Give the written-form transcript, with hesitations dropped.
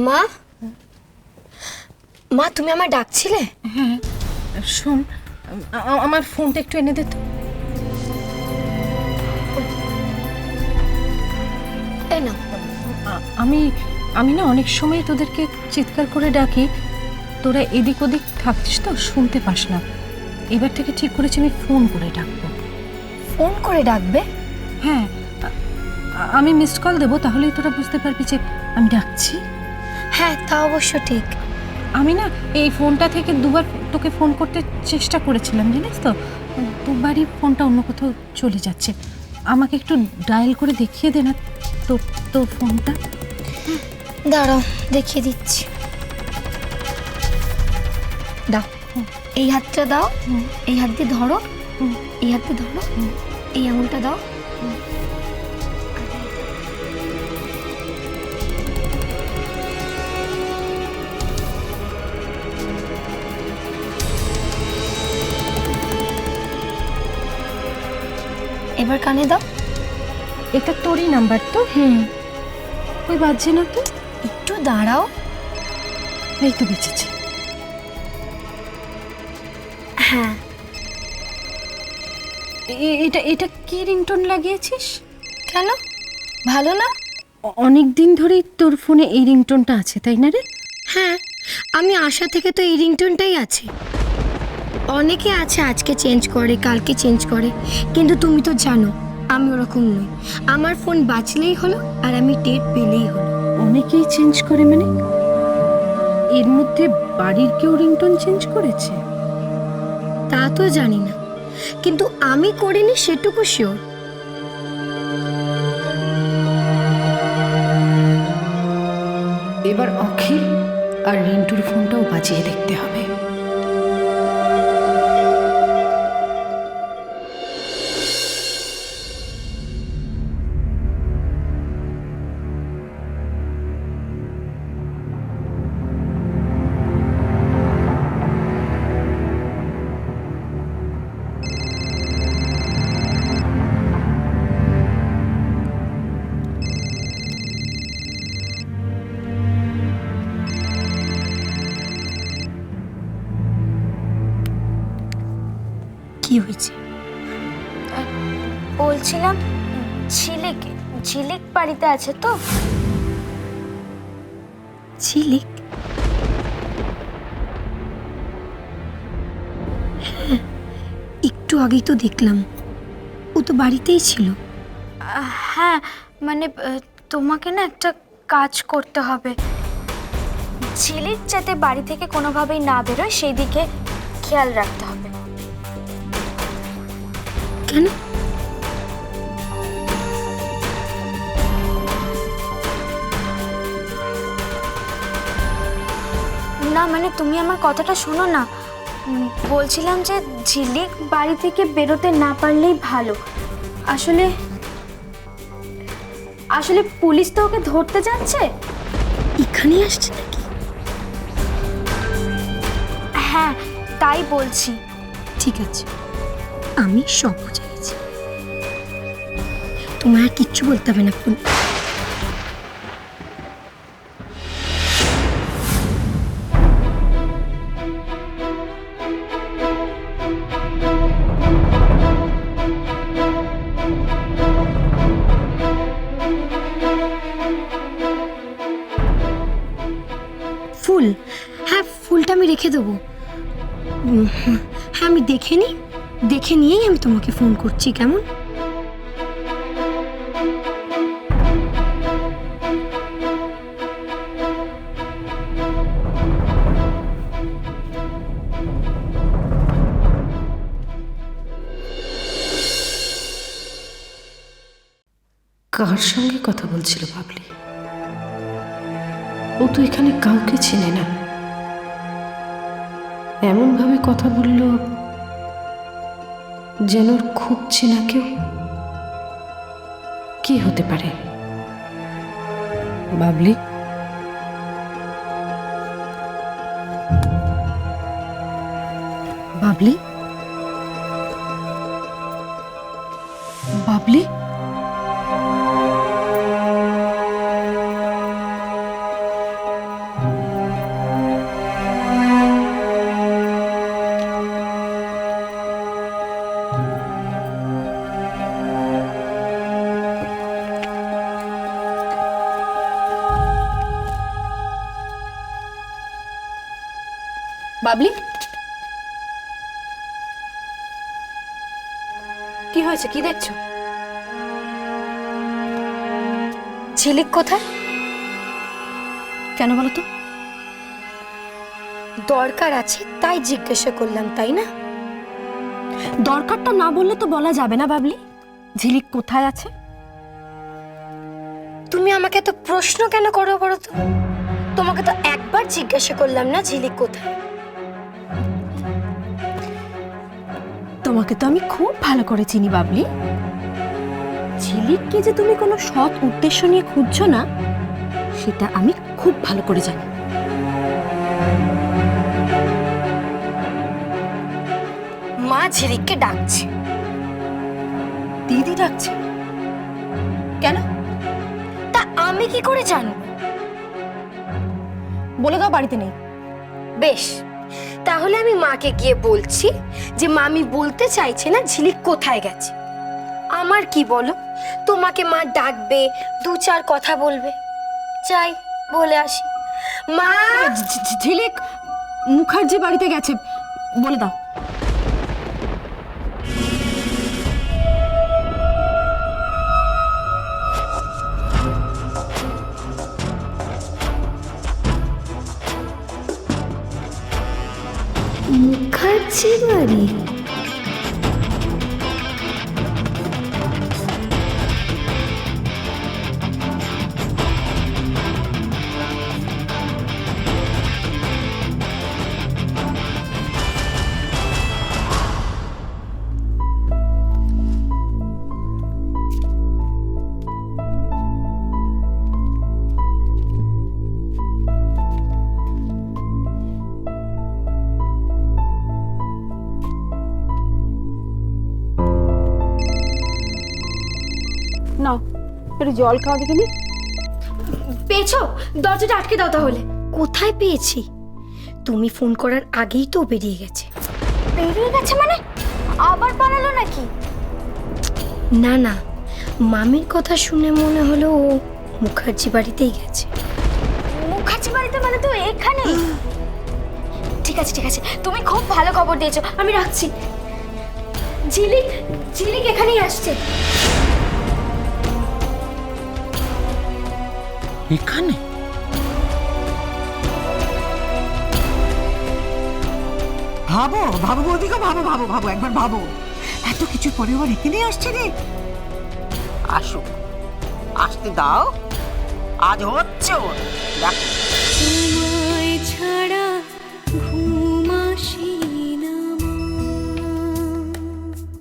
মা, মা তুমি আমায় ডাকছিলে? হ্যাঁ শোন, আমার ফোনটা একটু এনে দে তো। এই না, আমি না অনেক সময় তোদেরকে চিৎকার করে ডাকি, তোরা এদিক ওদিক থাকছিস তো, শুনতে পাস না। এবার থেকে ঠিক করেছি আমি ফোন করে ডাকবো। ফোন করে ডাকবে? হ্যাঁ, আমি মিসড কল দেবো, তাহলেই তোরা বুঝতে পারবি যে আমি ডাকছি। হ্যাঁ, তা অবশ্য ঠিক। আমি না এই ফোনটা থেকে দুবার তোকে ফোন করতে চেষ্টা করেছিলাম, জানিস তো, দুবারই ফোনটা অন্য কোথাও চলে যাচ্ছে। আমাকে একটু ডায়াল করে দেখিয়ে দে না তোর ফোনটা। দাঁড়াও, দেখিয়ে দিচ্ছি। দাও, এই হাতটা দাও, এই হাত দিয়ে ধরো, এই হাত দিয়ে ধরো, এই আঙুলটা দাও। এবার কানে দাও। এটা তোরই নাম্বার তো? ওই বাজছে না তো? একটু দাঁড়াও। এই তো বেঁচেছে। হ্যাঁ। এটা কি রিংটোন লাগিয়েছিস? কেন, ভালো না? অনেক দিন ধরেই তোর ফোনে এই রিংটোনটা আছে, তাই না রে? হ্যাঁ, আমি আশা থেকে তো এই রিংটোনটাই আছে। অনেকে আছে আজকে চেঞ্জ করে, কালকে চেঞ্জ করে, কিন্তু তুমি তো জানো আমি ওরকম নই। আমার ফোন বাঁচলেই হলো আর আমি টের পেলেই হলো। অনেকেই চেঞ্জ করে মানে? এর মধ্যে বাড়ির কেউ রিংটোন চেঞ্জ করেছে? তা তো জানি না, কিন্তু আমি করিনি সেটুকু শিওর। এবার অখিল আর রিন্টুর ফোনটাও বাজিয়ে দেখতে হবে। কি হয়েছে? বলছিলাম ঝিলিক বাড়িতে আছে তো? ঝিলিক? হ্যাঁ, একটু আগেই তো দেখলাম, ও তো বাড়িতেই ছিল। হ্যাঁ, মানে তোমাকে না একটা কাজ করতে হবে। ঝিলিক যাতে বাড়ি থেকে কোনোভাবেই না বেরোয় সেই দিকে খেয়াল রাখতে হবে। কেন? না মানে তুমি আমার কথাটা শোনো না। বলছিলাম যে ঝিলিক বাড়ি থেকে বেরোতে না পারলেই ভালো। আসলে আসলে পুলিশ তো ওকে ধরতে যাচ্ছে। এখানেই আসছে নাকি? হ্যাঁ, তাই বলছি। ঠিক আছে, আমি সব বুঝে গেছি, তোমার আর কিচ্ছু বলতে হবে না। ফুল? হ্যাঁ, ফুলটা আমি রেখে দেবো। হ্যাঁ, আমি দেখে নিয়েই আমি তোমাকে ফোন করছি, কেমন? কার সঙ্গে কথা বলছিল ভাবলি? ও তো এখানে কাউকে চেনে না, এমন ভাবে কথা বলল যেন ওর খুব চেনা কেউ। কি হতে পারে? বাবলি, বাবলি, বাবলি, বাবলি, কি হয়েছে? কি দেখছো? ঝিলিক কোথায়? কেন বলো তো? দরকার আছে তাই জিজ্ঞাসা করলাম, তাই না? দরকারটা না বললে তো বলা যাবে না বাবলি। ঝিলিক কোথায় আছে? তুমি আমাকে এত প্রশ্ন কেন করো বলো তো? তোমাকে তো একবার জিজ্ঞাসা করলাম না ঝিলিক কোথায়? তোমাকে তো আমি খুব ভালো করে চিনি বাবলি। ঝিলিককে যে তুমি কোনো সৎ উদ্দেশ্য নিয়ে খুঁজছো না, সেটা আমি খুব ভালো করে জানি। মা ঝিলিককে ডাকছে। দিদি ডাকছে কেন? তা আমি কি করে জানবো? বলে দাও বাড়িতে নেই। বেশ, তাহলে আমি মাকে গিয়ে বলছি যে মামি বলতে চাইছে না ঝিলিক কোথায় গেছে। আমার কি বলো, তোমাকে মা ডাকবে, 2-4 কথা বলবে। যাই বলে আসি। মা! ঝিলিক মুখার্জি বাড়িতে গেছে, বলে দাও। মুখার্জি বাড়ি? নাও একটু জল খাওয়া দেখিনি। পেয়েছো? দরজাটা আটকে দাও তাহলে। কোথায় পেয়েছি? তুমি ফোন করার আগেই তো বেরিয়ে গেছে। বেরিয়ে গেছে মানে? আবার পালালো নাকি? না না, মামির কথা শুনে মনে হলো ও মুখার্জি বাড়িতেই গেছে। মুখার্জি বাড়িতে মানে তো এখানে? ঠিক আছে ঠিক আছে, তুমি খুব ভালো খবর দিয়েছো, আমি রাখছি। ঝিলিক, ঝিলিক এখানেই আসছে। এখানে? ভাবো ভাবো বৌদিকে, ভাবো ভাবো ভাবো, একবার ভাবো। এত কিছু পরে আবার এখানেই আসছে রে। আসো, আসতে দাও, আজ হচ্ছে ওর। দেখো